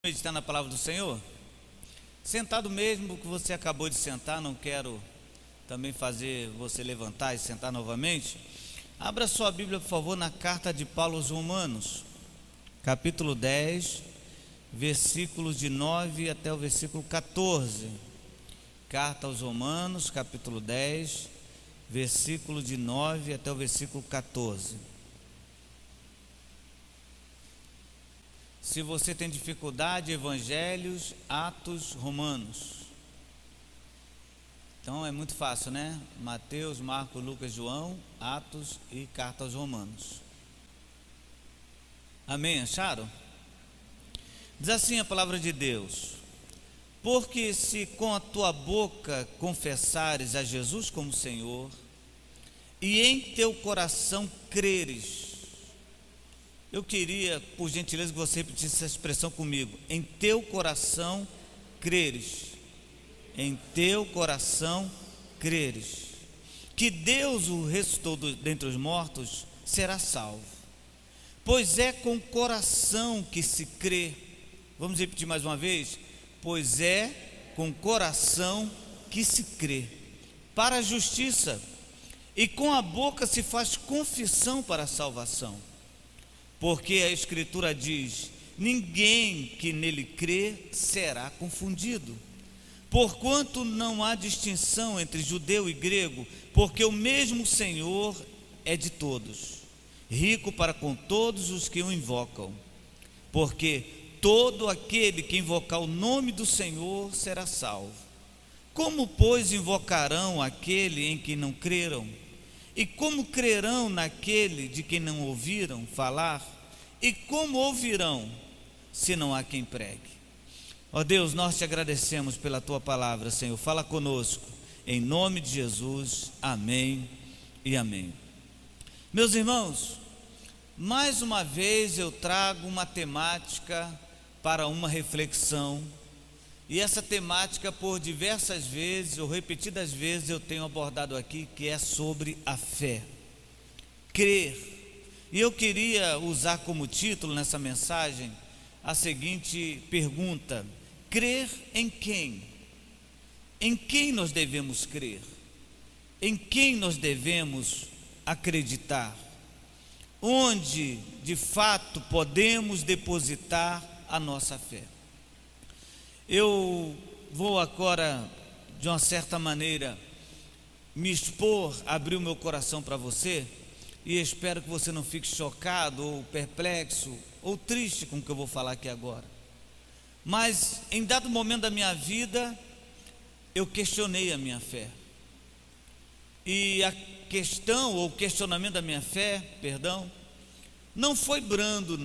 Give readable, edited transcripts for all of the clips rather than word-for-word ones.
Meditar na palavra do Senhor? Sentado mesmo que você acabou de sentar, não quero também fazer você levantar e sentar novamente. Abra sua Bíblia, por favor, na carta de Paulo aos Romanos, capítulo 10, versículos de 9 até o versículo 14. Carta aos Romanos, capítulo 10, versículo de 9 até o versículo 14. Se você tem dificuldade, Evangelhos, Atos, Romanos. Então é muito fácil, né? Mateus, Marcos, Lucas, João, Atos e Carta aos Romanos. Amém? Acharam? Diz assim a palavra de Deus: porque se com a tua boca confessares a Jesus como Senhor, e em teu coração creres. Eu queria, por gentileza, que você repetisse essa expressão comigo. Em teu coração creres. Em teu coração creres. Que Deus o ressuscitou dentre os mortos, será salvo. Pois é com o coração que se crê. Vamos repetir mais uma vez? Pois é com o coração que se crê para a justiça, e com a boca se faz confissão para a salvação. Porque a Escritura diz: ninguém que nele crê será confundido. Porquanto não há distinção entre judeu e grego, porque o mesmo Senhor é de todos, rico para com todos os que o invocam. Porque todo aquele que invocar o nome do Senhor será salvo. Como, pois, invocarão aquele em que não creram? E como crerão naquele de quem não ouviram falar? E como ouvirão, se não há quem pregue? Ó Deus, nós te agradecemos pela tua palavra, Senhor. Fala conosco, em nome de Jesus. Amém e amém. Meus irmãos, mais uma vez eu trago uma temática para uma reflexão. E essa temática, por diversas vezes, ou repetidas vezes, eu tenho abordado aqui, que é sobre a fé. Crer. E eu queria usar como título nessa mensagem a seguinte pergunta: crer em quem? Em quem nós devemos crer? Em quem nós devemos acreditar? Onde, de fato, podemos depositar a nossa fé? Eu vou agora, de uma certa maneira, me expor, abrir o meu coração para você, e espero que você não fique chocado, ou perplexo, ou triste com o que eu vou falar aqui agora. Mas, em dado momento da minha vida, eu questionei a minha fé. E a questão, ou questionamento da minha fé, não foi brando,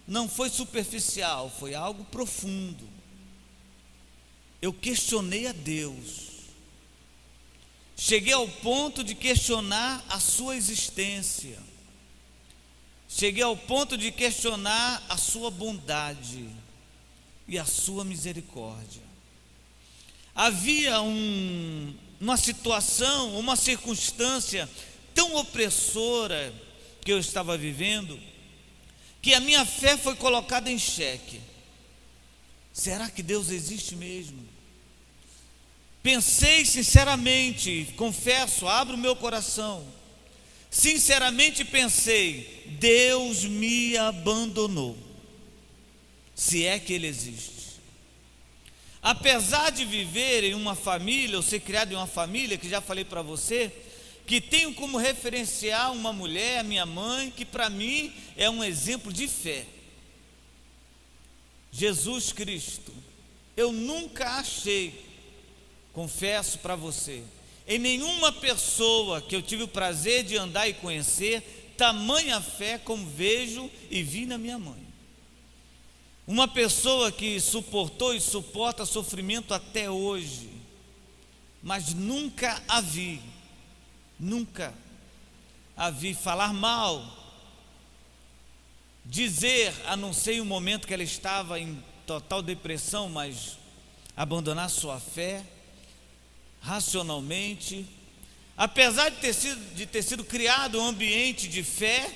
não foi superficial, foi algo profundo. Eu questionei a Deus, cheguei ao ponto de questionar a sua existência, cheguei ao ponto de questionar a sua bondade e a sua misericórdia. Havia uma situação, uma circunstância tão opressora que eu estava vivendo, que a minha fé foi colocada em xeque. Será que Deus existe mesmo? Pensei sinceramente, confesso, abro o meu coração, sinceramente pensei: Deus me abandonou, se é que Ele existe. Apesar de viver em uma família, ou ser criado em uma família, que já falei para você, que tenho como referencial uma mulher, a minha mãe, que para mim é um exemplo de fé, Jesus Cristo. Eu nunca achei, confesso para você, em nenhuma pessoa que eu tive o prazer de andar e conhecer, tamanha fé como vejo e vi na minha mãe. Uma pessoa que suportou e suporta sofrimento até hoje, mas nunca a vi falar mal, dizer, a não ser o momento que ela estava em total depressão, mas abandonar sua fé racionalmente. Apesar de ter sido criado um ambiente de fé,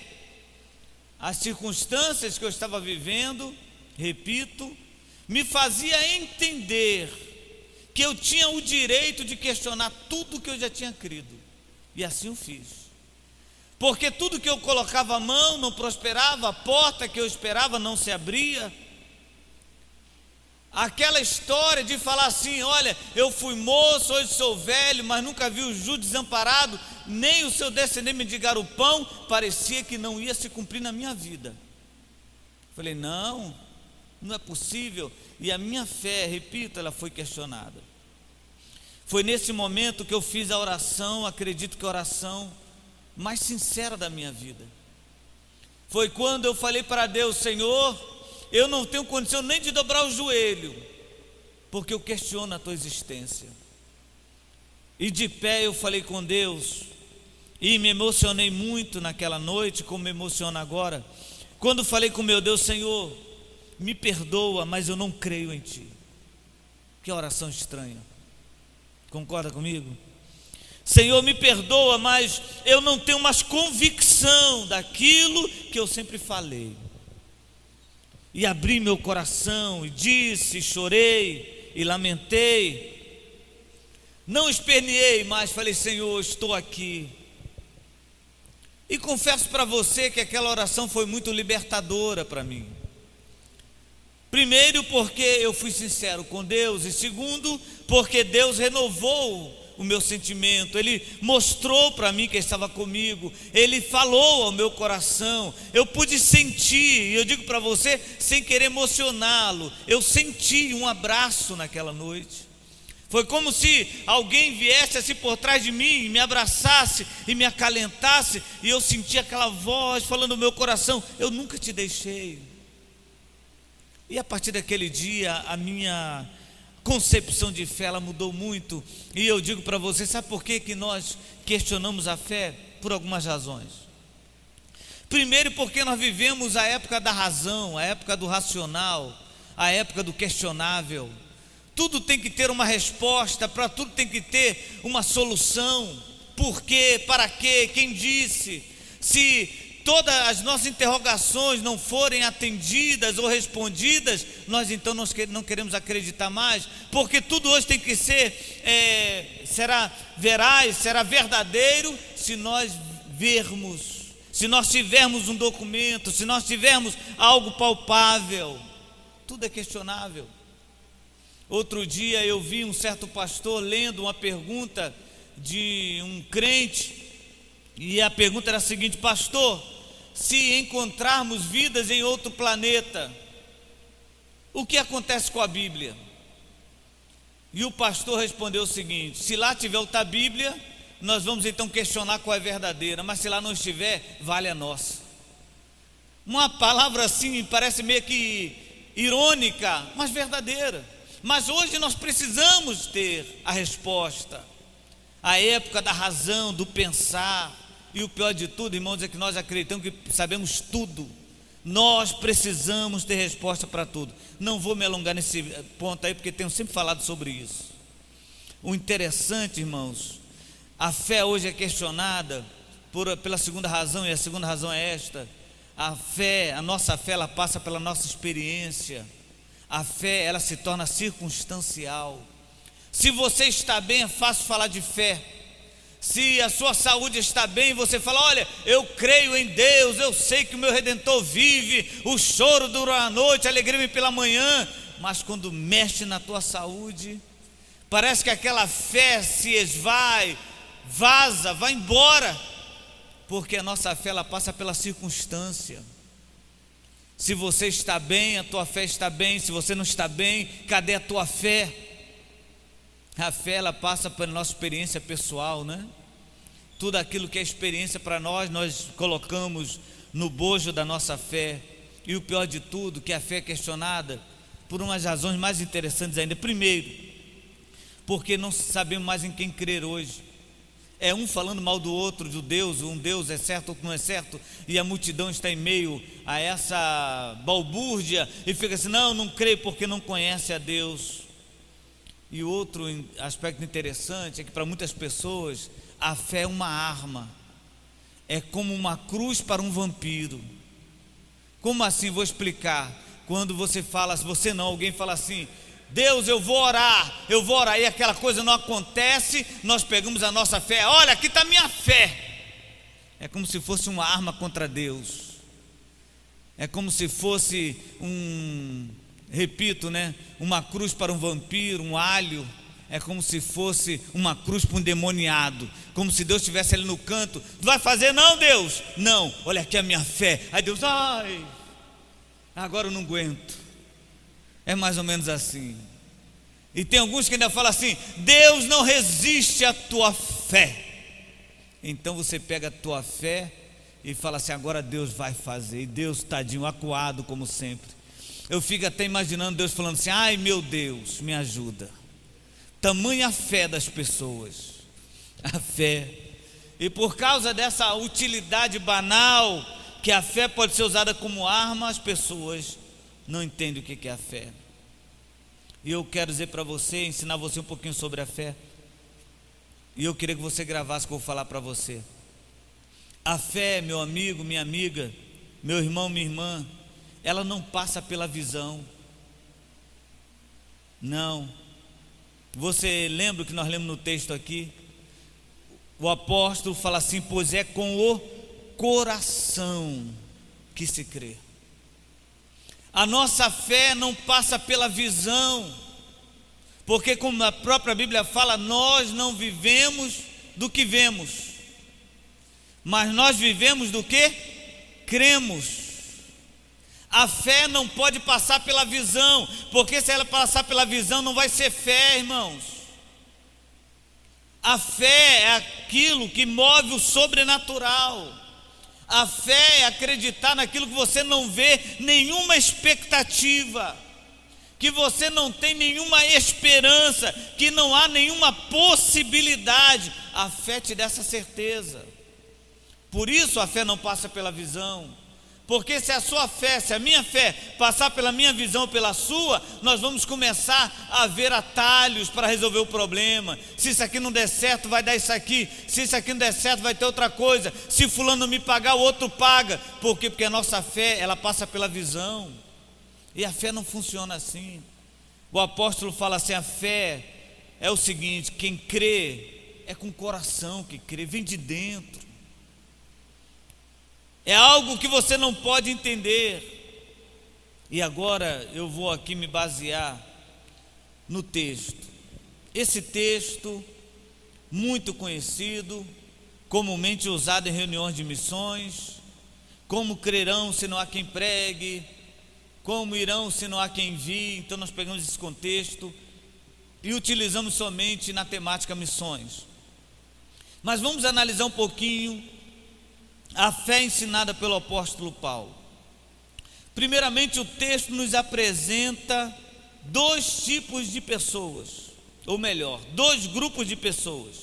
as circunstâncias que eu estava vivendo repito, me fazia entender que eu tinha o direito de questionar tudo que eu já tinha crido. E assim eu fiz. Porque tudo que eu colocava a mão não prosperava, a porta que eu esperava não se abria. Aquela história de falar assim: olha, eu fui moço, hoje sou velho, mas nunca vi o justo desamparado, nem o seu descendente mendigar o pão, parecia que não ia se cumprir na minha vida. Falei, não é possível. E a minha fé, repito, ela foi questionada. Foi nesse momento que eu fiz a oração, acredito que a oração mais sincera da minha vida. Foi quando eu falei para Deus: Senhor, eu não tenho condição nem de dobrar o joelho, porque eu questiono a tua existência. E de pé eu falei com Deus, e me emocionei muito naquela noite, como me emociono agora, quando falei com meu Deus: Senhor, me perdoa, mas eu não creio em ti. Que oração estranha. Concorda comigo? Senhor, me perdoa, mas eu não tenho mais convicção daquilo que eu sempre falei. E abri meu coração e disse, chorei e lamentei. Não esperneei, mas falei: Senhor, estou aqui. E confesso para você que aquela oração foi muito libertadora para mim. Primeiro, porque eu fui sincero com Deus, e segundo, porque Deus renovou o meu sentimento. Ele mostrou para mim que estava comigo, Ele falou ao meu coração, eu pude sentir, e eu digo para você, sem querer emocioná-lo, eu senti um abraço naquela noite. Foi como se alguém viesse assim por trás de mim, me abraçasse e me acalentasse, e eu senti aquela voz falando no meu coração: eu nunca te deixei. E a partir daquele dia, a minha concepção de fé, ela mudou muito. E eu digo para você, sabe por que nós questionamos a fé? Por algumas razões. Primeiro, porque nós vivemos a época da razão, a época do racional, a época do questionável. Tudo tem que ter uma resposta, para tudo tem que ter uma solução. Por quê? Para quê? Quem disse? Se todas as nossas interrogações não forem atendidas ou respondidas, nós então não queremos acreditar mais, porque tudo hoje tem que ser, será veraz, será verdadeiro, se nós vermos, se nós tivermos um documento, se nós tivermos algo palpável. Tudo é questionável. Outro dia eu vi um certo pastor lendo uma pergunta de um crente, e a pergunta era a seguinte: pastor, se encontrarmos vidas em outro planeta, o que acontece com a Bíblia? E o pastor respondeu o seguinte: se lá tiver outra Bíblia, nós vamos então questionar qual é verdadeira, mas se lá não estiver, vale a nossa. Uma palavra assim parece meio que irônica, mas verdadeira. Mas hoje nós precisamos ter a resposta. A época da razão, do pensar. E o pior de tudo, irmãos, é que nós acreditamos que sabemos tudo. Nós precisamos ter resposta para tudo. Não vou me alongar nesse ponto aí, porque tenho sempre falado sobre isso. O interessante, irmãos, a fé hoje é questionada pela segunda razão, e a segunda razão é esta: a fé, a nossa fé, ela passa pela nossa experiência. A fé, ela se torna circunstancial. Se você está bem, é fácil falar de fé. Se a sua saúde está bem, você fala: olha, eu creio em Deus, eu sei que o meu Redentor vive, o choro dura a noite, a alegria vem pela manhã. Mas quando mexe na tua saúde, parece que aquela fé se esvai, vaza, vai embora, porque a nossa fé, ela passa pela circunstância. Se você está bem, a tua fé está bem. Se você não está bem, cadê a tua fé? A fé, ela passa pela nossa experiência pessoal, né? Tudo aquilo que é experiência para nós colocamos no bojo da nossa fé. E o pior de tudo, que a fé é questionada por umas razões mais interessantes ainda. Primeiro, porque não sabemos mais em quem crer hoje. É um falando mal do outro, do Deus, um Deus é certo, outro não é certo, e a multidão está em meio a essa balbúrdia, e fica assim: não creio porque não conhece a Deus. E outro aspecto interessante é que para muitas pessoas a fé é uma arma, é como uma cruz para um vampiro. Como assim? Vou explicar. quando você fala, se você não, alguém fala assim: Deus, eu vou orar, e aquela coisa não acontece, nós pegamos a nossa fé, olha, aqui está a minha fé. É como se fosse uma arma contra Deus. É como se fosse uma cruz para um vampiro, um alho. É como se fosse uma cruz para um demoniado. Como se Deus estivesse ali no canto. Tu vai fazer não, Deus? Não, olha aqui a minha fé. Aí Deus, ai, agora eu não aguento. É mais ou menos assim. E tem alguns que ainda falam assim: Deus não resiste à tua fé. Então você pega a tua fé e fala assim: agora Deus vai fazer. E Deus, tadinho, acuado como sempre. Eu fico até imaginando Deus falando assim: ai meu Deus, me ajuda. Tamanha fé das pessoas, a fé. E por causa dessa utilidade banal, que a fé pode ser usada como arma, as pessoas não entendem o que é a fé. E eu quero dizer para você, ensinar você um pouquinho sobre a fé. E eu queria que você gravasse o que eu vou falar para você. A fé, meu amigo, minha amiga, meu irmão, minha irmã, ela não passa pela visão. Não. Você lembra o que nós lemos no texto aqui? O apóstolo fala assim: pois é com o coração que se crê. A nossa fé não passa pela visão, porque como a própria Bíblia fala, nós não vivemos do que vemos, mas nós vivemos do que cremos. A fé não pode passar pela visão, porque se ela passar pela visão não vai ser fé, irmãos. A fé é aquilo que move o sobrenatural. A fé é acreditar naquilo que você não vê nenhuma expectativa, que você não tem nenhuma esperança, que não há nenhuma possibilidade. A fé te dá essa certeza. Por isso a fé não passa pela visão. Porque se a sua fé, se a minha fé passar pela minha visão ou pela sua, nós vamos começar a ver atalhos para resolver o problema. Se isso aqui não der certo, vai dar isso aqui. Se isso aqui não der certo, vai ter outra coisa. Se fulano me pagar, o outro paga. Por quê? Porque a nossa fé, ela passa pela visão. E a fé não funciona assim. O apóstolo fala assim: a fé é o seguinte, quem crê é com o coração que crê, vem de dentro. É algo que você não pode entender. E agora eu vou aqui me basear no texto. Esse texto, muito conhecido, comumente usado em reuniões de missões. Como crerão se não há quem pregue? Como irão se não há quem envie? Então nós pegamos esse contexto e utilizamos somente na temática missões. Mas vamos analisar um pouquinho a fé ensinada pelo apóstolo Paulo. Primeiramente, o texto nos apresenta dois tipos de pessoas, ou melhor, dois grupos de pessoas.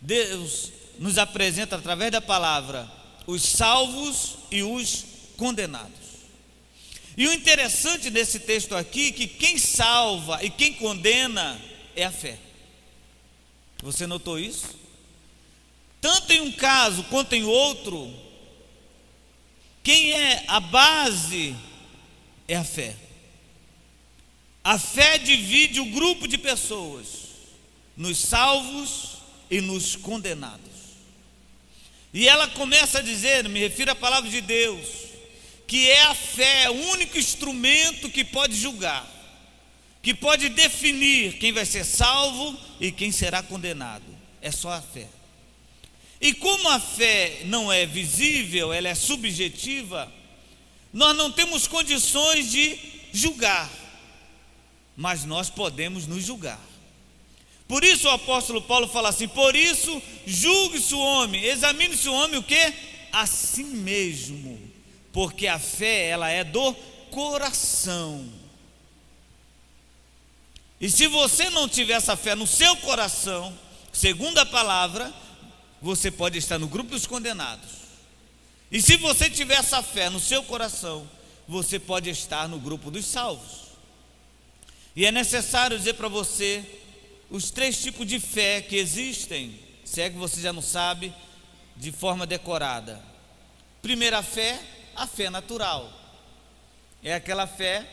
Deus nos apresenta através da palavra os salvos e os condenados. E o interessante desse texto aqui é que quem salva e quem condena é a fé. Você notou isso? Tanto em um caso quanto em outro, quem é a base é a fé. A fé divide o grupo de pessoas nos salvos e nos condenados. E ela começa a dizer, me refiro à palavra de Deus, que é a fé o único instrumento que pode julgar, que pode definir quem vai ser salvo e quem será condenado. É só a fé. E como a fé não é visível, ela é subjetiva, nós não temos condições de julgar, mas nós podemos nos julgar. Por isso o apóstolo Paulo fala assim: por isso julgue-se o homem, examine-se o homem o quê? A si mesmo, porque a fé ela é do coração. E se você não tiver essa fé no seu coração, segundo a palavra, você pode estar no grupo dos condenados. E se você tiver essa fé no seu coração, você pode estar no grupo dos salvos. E é necessário dizer para você os três tipos de fé que existem, se é que você já não sabe, de forma decorada. Primeira fé, a fé natural. É aquela fé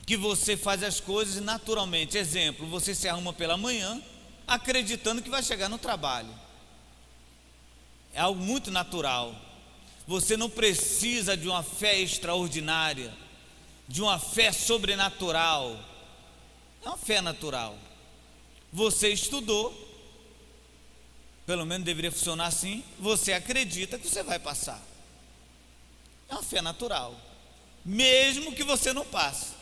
que você faz as coisas naturalmente. Exemplo, você se arruma pela manhã, acreditando que vai chegar no trabalho. É algo muito natural. Você não precisa de uma fé extraordinária, de uma fé sobrenatural. É uma fé natural. Você estudou, pelo menos deveria funcionar assim. Você acredita que você vai passar. É uma fé natural, mesmo que você não passe.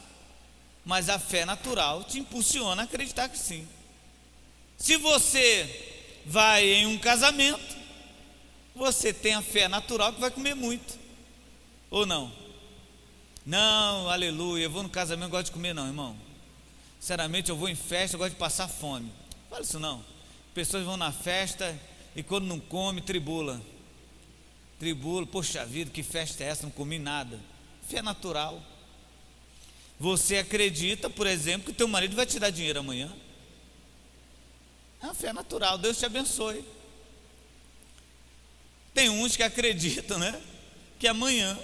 Mas a fé natural te impulsiona a acreditar que sim. Se você vai em um casamento, você tem a fé natural que vai comer muito, ou não? Não, aleluia, eu vou no casamento, não gosto de comer não, irmão. Sinceramente, eu vou em festa, eu gosto de passar fome. Fala isso não. Pessoas vão na festa e quando não come, tribula, poxa vida, que festa é essa, não comi nada. Fé natural. Você acredita, por exemplo, que o teu marido vai te dar dinheiro amanhã. É uma fé natural, Deus te abençoe. Tem uns que acreditam, né, que amanhã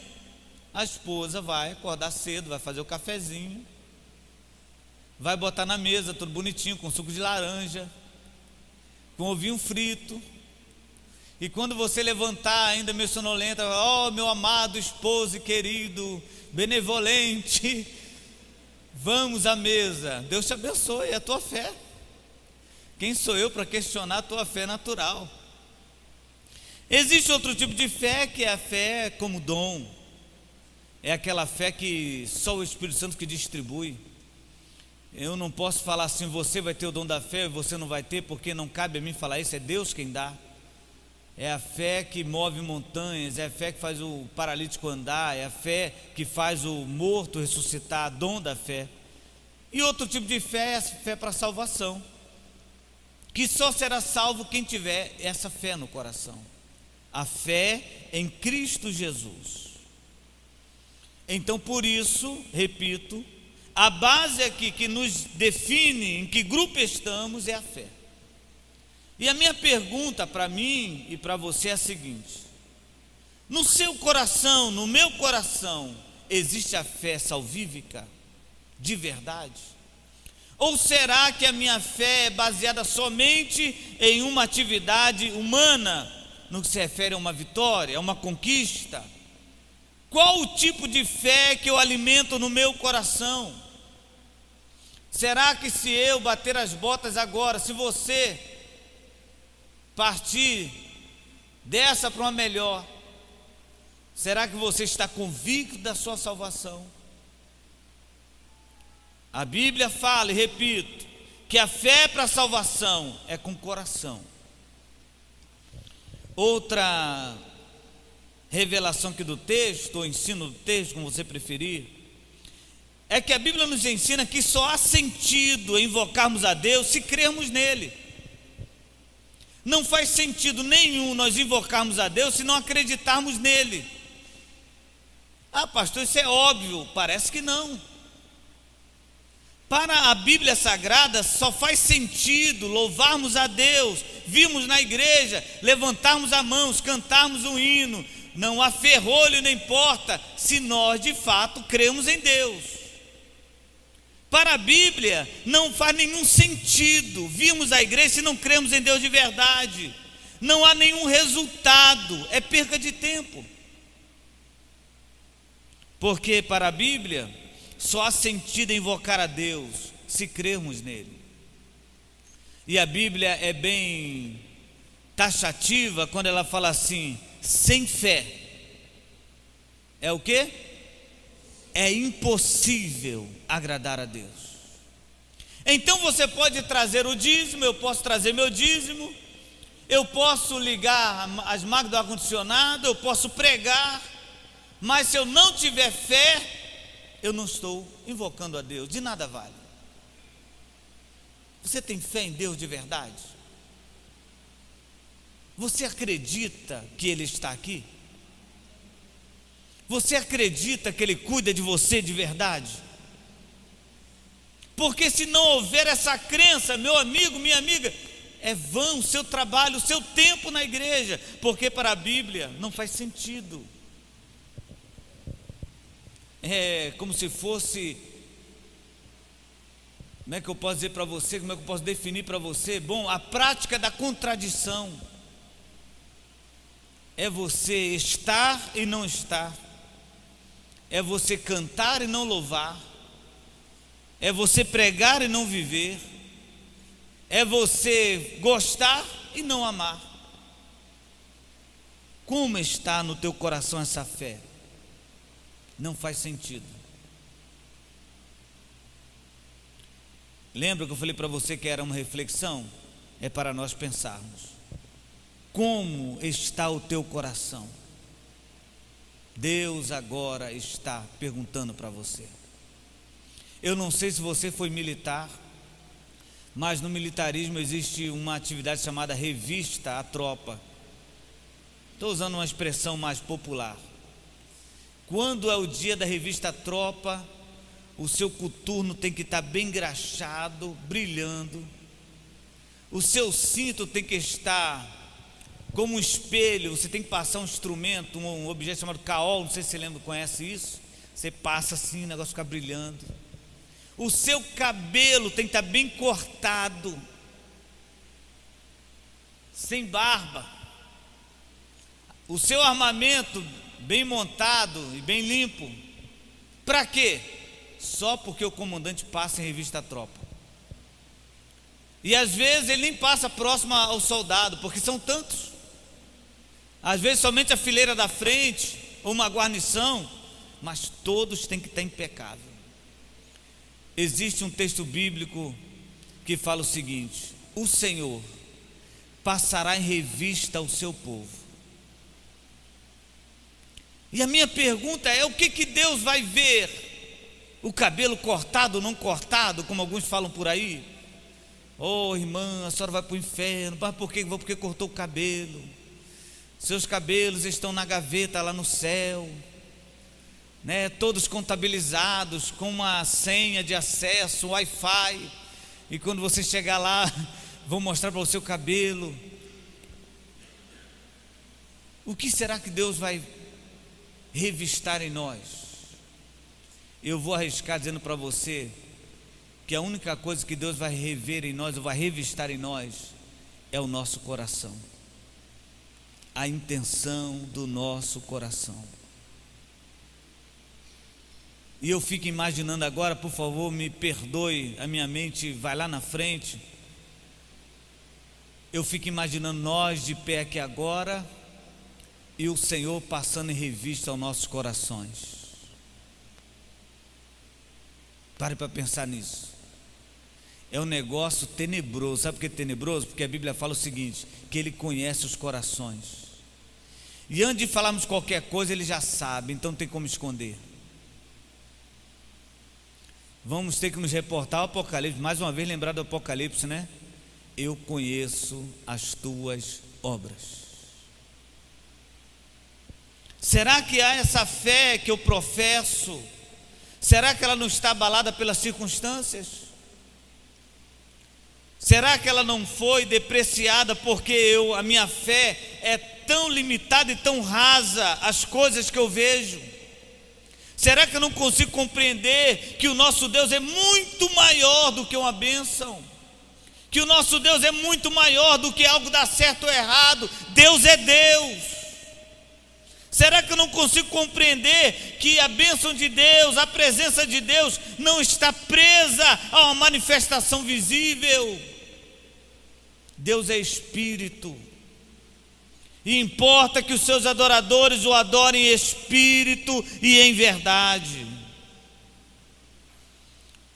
a esposa vai acordar cedo, vai fazer o cafezinho, vai botar na mesa tudo bonitinho, com suco de laranja, com ovinho frito. E quando você levantar ainda meio sonolenta, ó, meu amado esposo e querido, benevolente, vamos à mesa. Deus te abençoe, é a tua fé. Quem sou eu para questionar a tua fé natural? Existe outro tipo de fé, que é a fé como dom. É aquela fé que só o Espírito Santo que distribui. Eu não posso falar assim, você vai ter o dom da fé e você não vai ter, porque não cabe a mim falar isso, é Deus quem dá. É a fé que move montanhas, é a fé que faz o paralítico andar, é a fé que faz o morto ressuscitar, dom da fé. E outro tipo de fé é a fé para salvação, que só será salvo quem tiver essa fé no coração. A fé em Cristo Jesus. Então, por isso, repito, a base aqui que nos define em que grupo estamos é a fé. E a minha pergunta para mim e para você é a seguinte: no seu coração, no meu coração, existe a fé salvífica de verdade? Ou será que a minha fé é baseada somente em uma atividade humana, no que se refere a uma vitória, a uma conquista? Qual o tipo de fé que eu alimento no meu coração? Será que se eu bater as botas agora, se você partir dessa para uma melhor, será que você está convicto da sua salvação? A Bíblia fala, e repito, que a fé para a salvação é com o coração. Outra revelação aqui do texto, ou ensino do texto, como você preferir, é que a Bíblia nos ensina que só há sentido em invocarmos a Deus se crermos nele. Não faz sentido nenhum nós invocarmos a Deus se não acreditarmos nele. Ah, pastor, isso é óbvio. Parece que não. Para a Bíblia Sagrada só faz sentido louvarmos a Deus, virmos na igreja, levantarmos as mãos, cantarmos um hino. Não há ferrolho nem porta se nós de fato cremos em Deus. Para a Bíblia não faz nenhum sentido virmos à igreja se não cremos em Deus de verdade. Não há nenhum resultado, é perca de tempo. Porque para a Bíblia só há sentido em invocar a Deus se crermos nele. E a Bíblia é bem taxativa quando ela fala assim: sem fé é o quê? É impossível agradar a Deus. Então você pode trazer o dízimo, eu posso trazer meu dízimo, eu posso ligar as máquinas do ar-condicionado, eu posso pregar, mas se eu não tiver fé, eu não estou invocando a Deus, de nada vale. Você tem fé em Deus de verdade? Você acredita que Ele está aqui? Você acredita que Ele cuida de você de verdade? Porque se não houver essa crença, meu amigo, minha amiga, é vão o seu trabalho, o seu tempo na igreja, porque para a Bíblia não faz sentido. como se fosse, como é que eu posso dizer para você, como é que eu posso definir para você? Bom, a prática da contradição é você estar e não estar, é você cantar e não louvar, é você pregar e não viver, é você gostar e não amar. Como está no teu coração essa fé? Não faz sentido. Lembra que eu falei para você que era uma reflexão? É para nós pensarmos. Como está o teu coração? Deus agora está perguntando para você. Eu não sei se você foi militar, mas no militarismo existe uma atividade chamada revista à tropa. Estou usando uma expressão mais popular. Quando é o dia da revista à tropa, o seu coturno tem que estar bem engraxado, brilhando. O seu cinto tem que estar como um espelho. Você tem que passar um instrumento, um objeto chamado caol, não sei se você lembra, conhece isso? Você passa assim, o negócio fica brilhando. O seu cabelo tem que estar bem cortado, sem barba. O seu armamento bem montado e bem limpo. Para quê? Só porque o comandante passa em revista à tropa. E às vezes ele nem passa próximo ao soldado, porque são tantos. Às vezes somente a fileira da frente, ou uma guarnição, mas todos têm que estar impecável. Existe um texto bíblico que fala o seguinte: o Senhor passará em revista ao seu povo. E a minha pergunta é: o que Deus vai ver? O cabelo cortado ou não cortado, como alguns falam por aí? Oh, irmã, a senhora vai para o inferno. Mas por quê? Porque cortou o cabelo. Seus cabelos estão na gaveta lá no céu, né? Todos contabilizados com uma senha de acesso, Wi-Fi. E quando você chegar lá, vão mostrar para você o cabelo. O que será que Deus vai revistar em nós? Eu vou arriscar dizendo para você que a única coisa que Deus vai rever em nós, ou vai revistar em nós, é o nosso coração, a intenção do nosso coração. E eu fico imaginando agora, por favor, me perdoe, a minha mente vai lá na frente. Eu fico imaginando nós de pé aqui agora e o Senhor passando em revista aos nossos corações. Pare para pensar nisso. É um negócio tenebroso. Sabe por que é tenebroso? Porque a Bíblia fala o seguinte: que Ele conhece os corações. E antes de falarmos qualquer coisa, Ele já sabe, então não tem como esconder. Vamos ter que nos reportar ao Apocalipse, mais uma vez lembrar do Apocalipse, né? Eu conheço as tuas obras. Será que há essa fé que eu professo? Será que ela não está abalada pelas circunstâncias? Será que ela não foi depreciada porque a minha fé é tão limitada e tão rasa as coisas que eu vejo? Será que eu não consigo compreender que o nosso Deus é muito maior do que uma bênção? Que o nosso Deus é muito maior do que algo dar certo ou errado? Deus é Deus. Será que eu não consigo compreender que a bênção de Deus, a presença de Deus não está presa a uma manifestação visível? Deus é Espírito, e importa que os seus adoradores o adorem em espírito e em verdade.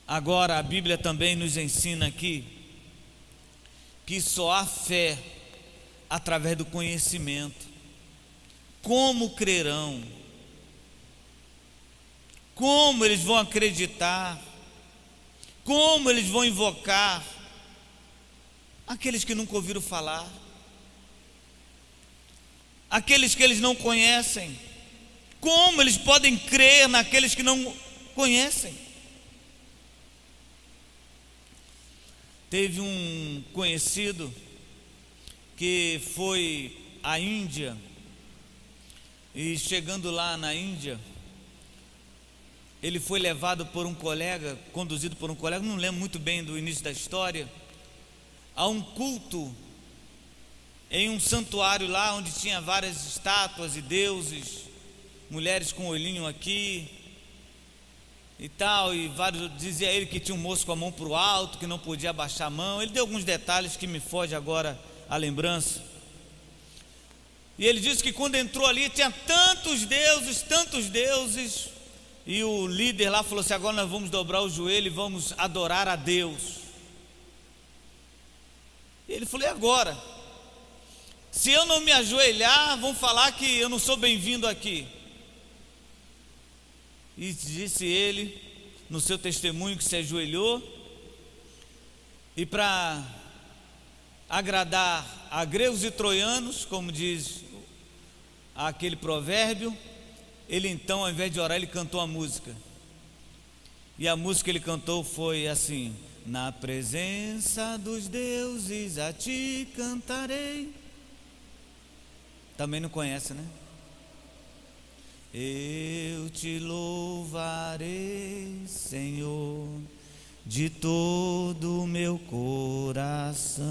Agora a Bíblia também nos ensina aqui que só há fé através do conhecimento. Como crerão? Como eles vão acreditar? Como eles vão invocar? Aqueles que nunca ouviram falar, aqueles que eles não conhecem. Como eles podem crer naqueles que não conhecem? Teve um conhecido que foi à Índia, e chegando lá na Índia, ele foi levado por um colega, conduzido por um colega, não lembro muito bem do início da história, a um culto em um santuário lá onde tinha várias estátuas e deuses, mulheres com olhinho aqui e tal, e vários, dizia ele que tinha um moço com a mão para o alto, que não podia abaixar a mão. Ele deu alguns detalhes que me foge agora a lembrança. E ele disse que quando entrou ali tinha tantos deuses, e o líder lá falou assim: agora nós vamos dobrar o joelho e vamos adorar a Deus. E ele falou: e agora? Se eu não me ajoelhar, vão falar que eu não sou bem-vindo aqui. E disse ele, no seu testemunho, que se ajoelhou, e para agradar a gregos e troianos, como diz aquele provérbio, ele então, ao invés de orar, ele cantou a música. E a música que ele cantou foi assim: na presença dos deuses a ti cantarei. Também não conhece, né? Eu te louvarei, Senhor, de todo o meu coração.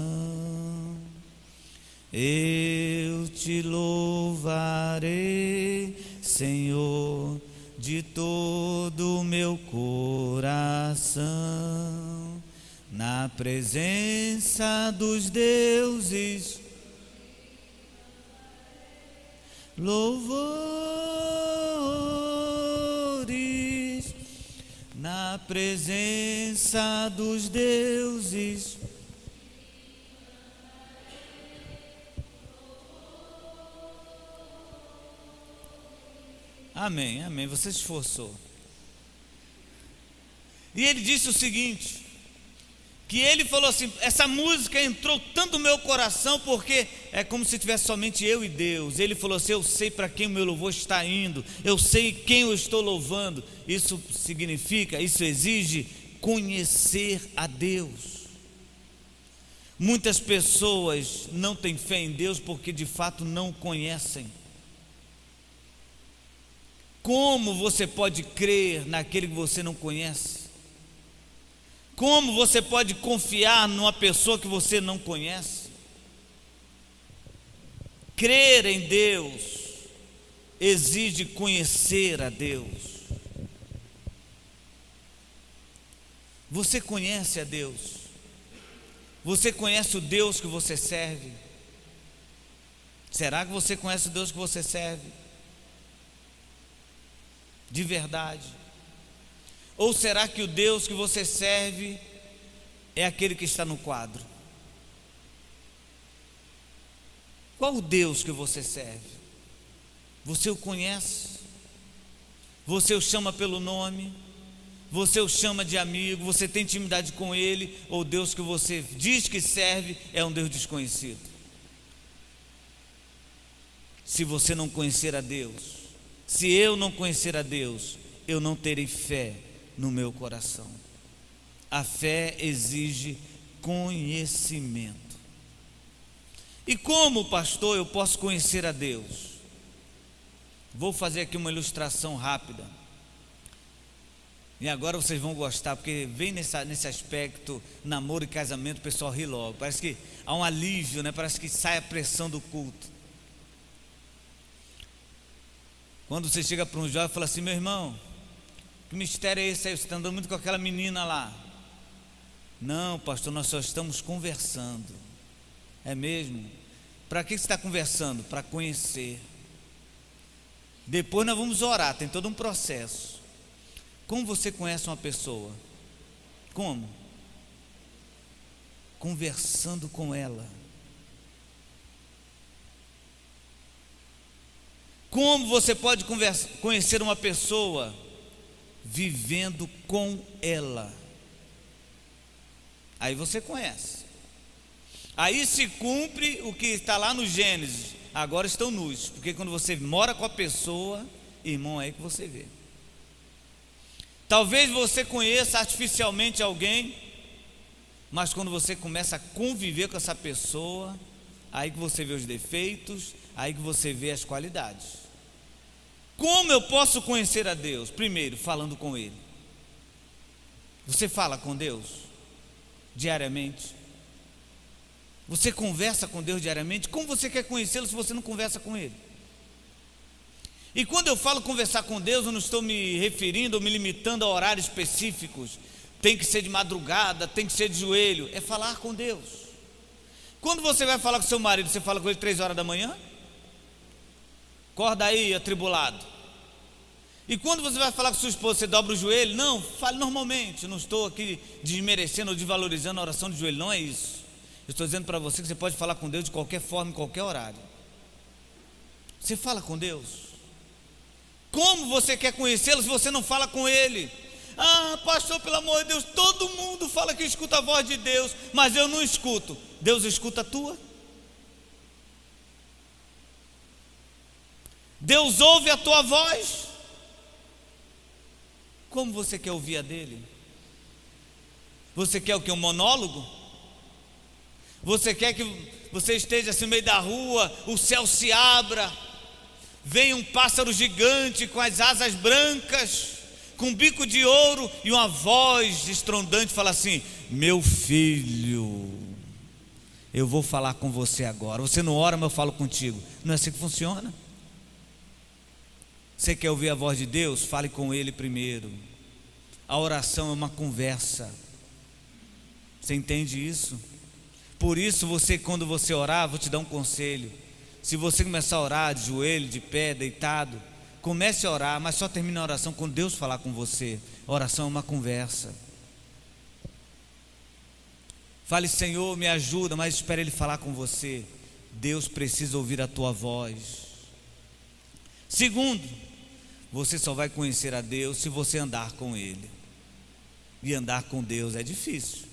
Eu te louvarei, Senhor, de todo o meu coração. Na presença dos deuses, louvores, na presença dos deuses. Amém, amém, você se esforçou. E ele disse o seguinte, que ele falou assim: essa música entrou tanto no meu coração, porque é como se tivesse somente eu e Deus. Ele falou assim: eu sei para quem o meu louvor está indo, eu sei quem eu estou louvando. Isso significa, isso exige conhecer a Deus. Muitas pessoas não têm fé em Deus porque de fato não o conhecem. Como você pode crer naquele que você não conhece? Como você pode confiar numa pessoa que você não conhece? Crer em Deus exige conhecer a Deus. Você conhece a Deus? Você conhece o Deus que você serve? Será que você conhece o Deus que você serve? De verdade? Ou será que o Deus que você serve é aquele que está no quadro? Qual o Deus que você serve? Você o conhece? Você o chama pelo nome? Você o chama de amigo? Você tem intimidade com ele? Ou o Deus que você diz que serve é um Deus desconhecido? Se você não conhecer a Deus, se eu não conhecer a Deus, eu não terei fé no meu coração. A fé exige conhecimento. E como, pastor, eu posso conhecer a Deus? Vou fazer aqui uma ilustração rápida. E agora vocês vão gostar, porque vem nesse aspecto namoro e casamento, o pessoal ri logo. Parece que há um alívio, né? Parece que sai a pressão do culto. Quando você chega para um jovem e fala assim: meu irmão, que mistério é esse aí? Você está andando muito com aquela menina lá. Não, pastor, nós só estamos conversando. É mesmo? Para que você está conversando? Para conhecer. Depois nós vamos orar, tem todo um processo. Como você conhece uma pessoa? Como? Conversando com ela. Como você pode conhecer uma pessoa? Vivendo com ela. Aí você conhece. Aí se cumpre o que está lá no Gênesis. Agora estão nus, porque quando você mora com a pessoa, irmão, é aí que você vê. Talvez você conheça artificialmente alguém, mas quando você começa a conviver com essa pessoa, aí que você vê os defeitos, aí que você vê as qualidades. Como eu posso conhecer a Deus? Primeiro, falando com Ele. Você fala com Deus diariamente? Você conversa com Deus diariamente? Como você quer conhecê-lo se você não conversa com Ele? E quando eu falo conversar com Deus, eu não estou me referindo ou me limitando a horários específicos. Tem que ser de madrugada, tem que ser de joelho. É falar com Deus. Quando você vai falar com seu marido, você fala com ele 3 horas da manhã? Acorda aí, atribulado. E quando você vai falar com sua esposa, você dobra o joelho? Não, fale normalmente. Eu não estou aqui desmerecendo ou desvalorizando a oração de joelho, não é isso. Eu estou dizendo para você que você pode falar com Deus de qualquer forma, em qualquer horário. Você fala com Deus? Como você quer conhecê-lo se você não fala com Ele? Ah, pastor, pelo amor de Deus, todo mundo fala que escuta a voz de Deus, mas eu não escuto. Deus escuta a tua? Deus ouve a tua voz? Como você quer ouvir a dele? Você quer o que? Um monólogo? Você quer que você esteja assim no meio da rua, o céu se abra, vem um pássaro gigante com as asas brancas, com um bico de ouro e uma voz estrondante fala assim: meu filho, eu vou falar com você agora. Você não ora, mas eu falo contigo. Não é assim que funciona? Você quer ouvir a voz de Deus? Fale com Ele primeiro. A oração é uma conversa. Você entende isso? Por isso quando você orar, vou te dar um conselho. Se você começar a orar de joelho, de pé, deitado, comece a orar, mas só termine a oração quando Deus falar com você. A oração é uma conversa. Fale: Senhor, me ajuda, mas espere Ele falar com você. Deus precisa ouvir a tua voz. Segundo, você só vai conhecer a Deus se você andar com Ele. E andar com Deus é difícil.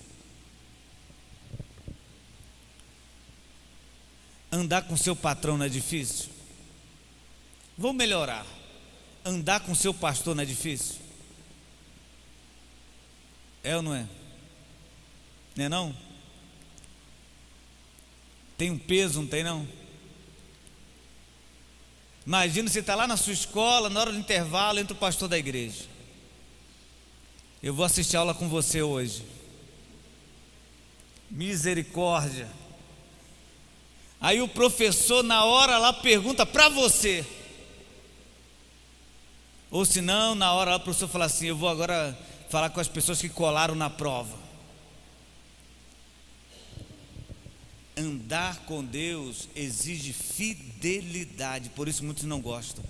Andar com seu patrão não é difícil? Vou melhorar. Andar com seu pastor não é difícil? É ou não é? Não é não? Tem um peso, não tem não? Imagina você está lá na sua escola, na hora do intervalo, entra o pastor da igreja. Eu vou assistir aula com você hoje. Misericórdia. Aí o professor na hora lá pergunta para você. Ou se não, na hora lá o professor fala assim: eu vou agora falar com as pessoas que colaram na prova. Andar com Deus exige fidelidade, por isso muitos não gostam.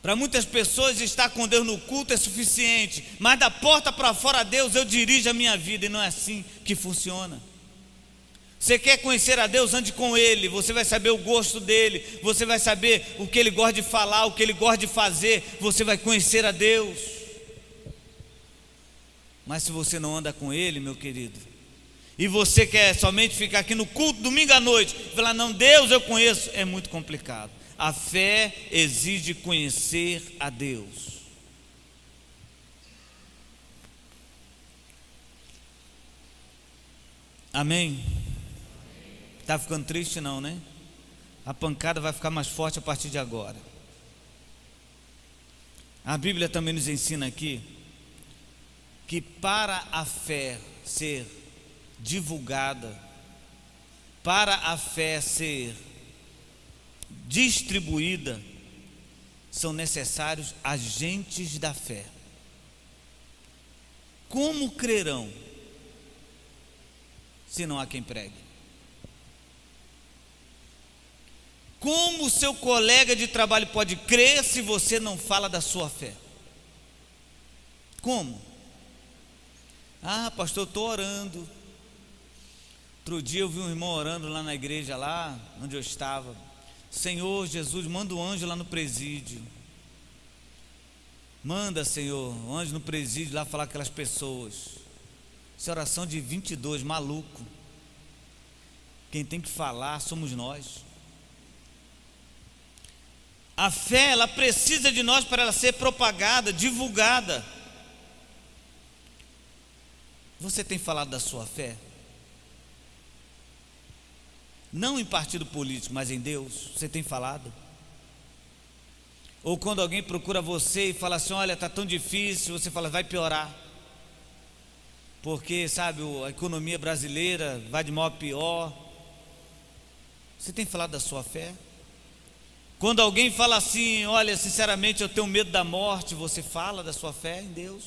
Para muitas pessoas estar com Deus no culto é suficiente, mas da porta para fora, Deus, eu dirijo a minha vida, e não é assim que funciona. Você quer conhecer a Deus? Ande com Ele, você vai saber o gosto dEle, você vai saber o que Ele gosta de falar, o que Ele gosta de fazer, você vai conhecer a Deus. Mas se você não anda com Ele, meu querido, e você quer somente ficar aqui no culto domingo à noite, falar: não, Deus eu conheço, é muito complicado. A fé exige conhecer a Deus. Amém? Está ficando triste não, né? A pancada vai ficar mais forte a partir de agora. A Bíblia também nos ensina aqui que para a fé ser divulgada, para a fé ser distribuída, são necessários agentes da fé. Como crerão se não há quem pregue? Como o seu colega de trabalho pode crer se você não fala da sua fé? Como? Ah, pastor, eu estou orando. Outro dia eu vi um irmão orando lá na igreja, lá onde eu estava. Senhor Jesus, manda um anjo lá no presídio. Manda, Senhor, um anjo no presídio lá falar com aquelas pessoas. Essa oração de 22, maluco. Quem tem que falar somos nós. A fé, ela precisa de nós para ela ser propagada, divulgada. Você tem falado da sua fé? Não em partido político, mas em Deus. Você tem falado? Ou quando alguém procura você e fala assim: olha, está tão difícil, você fala: vai piorar. Porque, sabe, a economia brasileira vai de mal a pior. Você tem falado da sua fé? Quando alguém fala assim: olha, sinceramente eu tenho medo da morte, você fala da sua fé em Deus?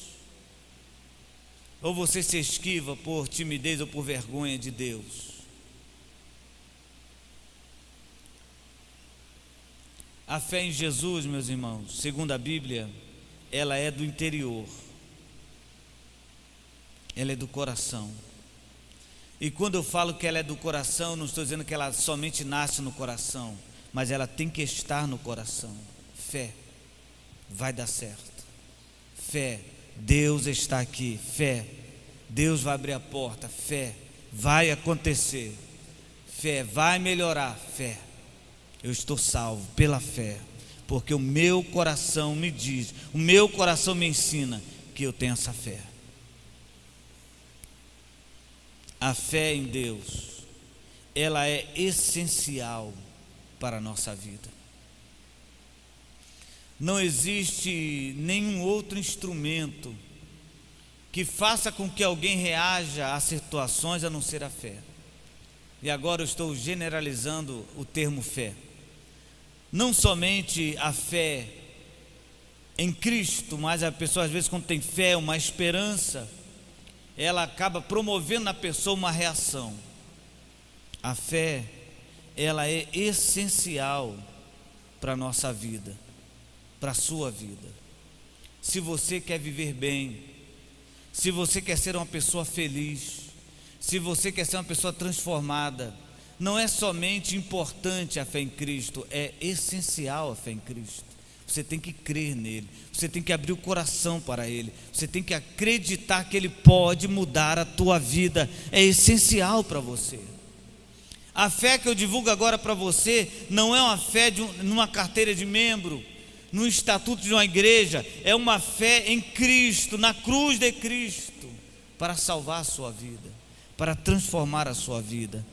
Ou você se esquiva por timidez ou por vergonha de Deus? A fé em Jesus, meus irmãos, segundo a Bíblia, ela é do interior, ela é do coração. E quando eu falo que ela é do coração, não estou dizendo que ela somente nasce no coração, mas ela tem que estar no coração. Fé, vai dar certo. Fé, Deus está aqui. Fé, Deus vai abrir a porta. Fé, vai acontecer. Fé, vai melhorar. Fé, eu estou salvo pela fé, porque o meu coração me diz, o meu coração me ensina que eu tenho essa fé. A fé em Deus, ela é essencial para a nossa vida. Não existe nenhum outro instrumento que faça com que alguém reaja a situações a não ser a fé. E agora eu estou generalizando o termo fé. Não somente a fé em Cristo, mas a pessoa às vezes, quando tem fé, uma esperança, ela acaba promovendo na pessoa uma reação. A fé, ela é essencial para a nossa vida, para a sua vida. Se você quer viver bem, se você quer ser uma pessoa feliz, se você quer ser uma pessoa transformada, não é somente importante a fé em Cristo, é essencial a fé em Cristo. Você tem que crer nele, você tem que abrir o coração para ele, você tem que acreditar que ele pode mudar a tua vida, é essencial para você. A fé que eu divulgo agora para você não é uma fé numa carteira de membro, num estatuto de uma igreja, é uma fé em Cristo, na cruz de Cristo, para salvar a sua vida, para transformar a sua vida.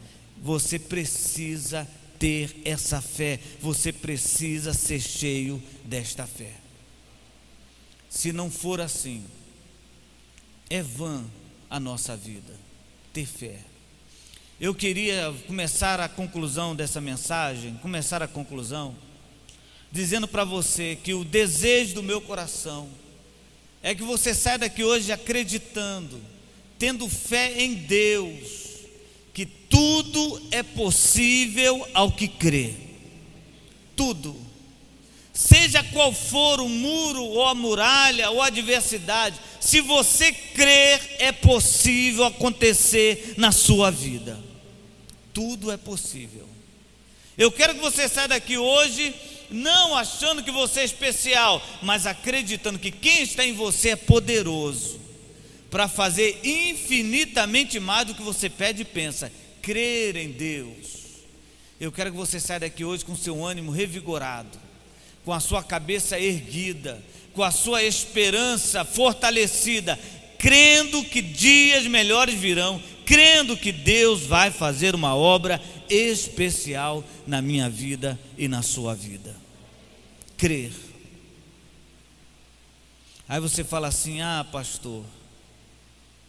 Você precisa ter essa fé, você precisa ser cheio desta fé. Se não for assim, é vã a nossa vida, ter fé. Eu queria começar a conclusão dessa mensagem, dizendo para você que o desejo do meu coração é que você saia daqui hoje acreditando, tendo fé em Deus, que tudo é possível ao que crê. Tudo. Seja qual for o muro, ou a muralha, ou a adversidade, se você crer, é possível acontecer na sua vida. Tudo é possível. Eu quero que você saia daqui hoje, não achando que você é especial, mas acreditando que quem está em você é poderoso para fazer infinitamente mais do que você pede e pensa. Crer em Deus. Eu quero que você saia daqui hoje com seu ânimo revigorado, com a sua cabeça erguida, com a sua esperança fortalecida, crendo que dias melhores virão, crendo que Deus vai fazer uma obra especial na minha vida e na sua vida. Crer. Aí você fala assim: ah, pastor,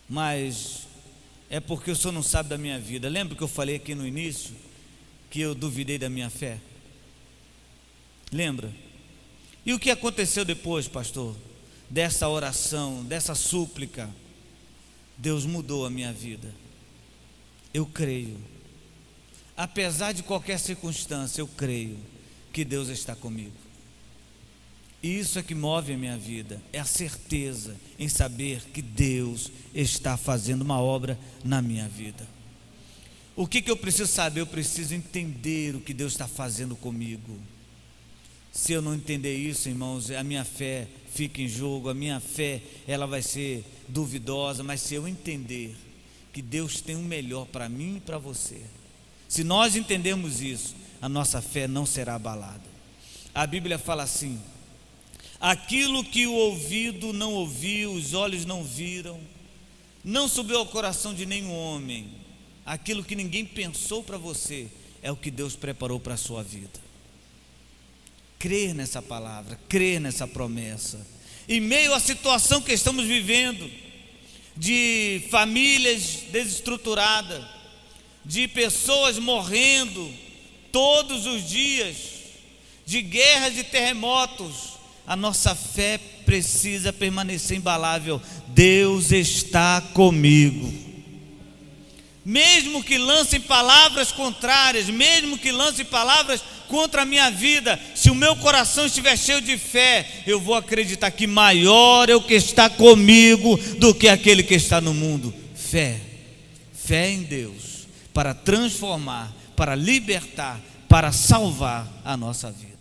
mas é porque o senhor não sabe da minha vida. Lembra que eu falei aqui no início que eu duvidei da minha fé? Lembra? E o que aconteceu depois, pastor, dessa oração, dessa súplica? Deus mudou a minha vida. Eu creio, apesar de qualquer circunstância, eu creio que Deus está comigo. E isso é que move a minha vida, é a certeza em saber que Deus está fazendo uma obra na minha vida. O que eu preciso saber? Eu preciso entender o que Deus está fazendo comigo. Se eu não entender isso, irmãos, a minha fé fica em jogo, a minha fé ela vai ser duvidosa. Mas se eu entender que Deus tem o melhor para mim e para você, se nós entendermos isso, a nossa fé não será abalada. A Bíblia fala assim: aquilo que o ouvido não ouviu, os olhos não viram, não subiu ao coração de nenhum homem, aquilo que ninguém pensou para você, é o que Deus preparou para a sua vida. crer nessa palavra, crer nessa promessa. Em meio à situação que estamos vivendo, de famílias desestruturadas, de pessoas morrendo todos os dias, de guerras e terremotos, a nossa fé precisa permanecer inabalável. Deus está comigo. Mesmo que lancem palavras contrárias, mesmo que lancem palavras contra a minha vida, se o meu coração estiver cheio de fé, eu vou acreditar que maior é o que está comigo do que aquele que está no mundo. Fé em Deus, para transformar, para libertar, para salvar a nossa vida.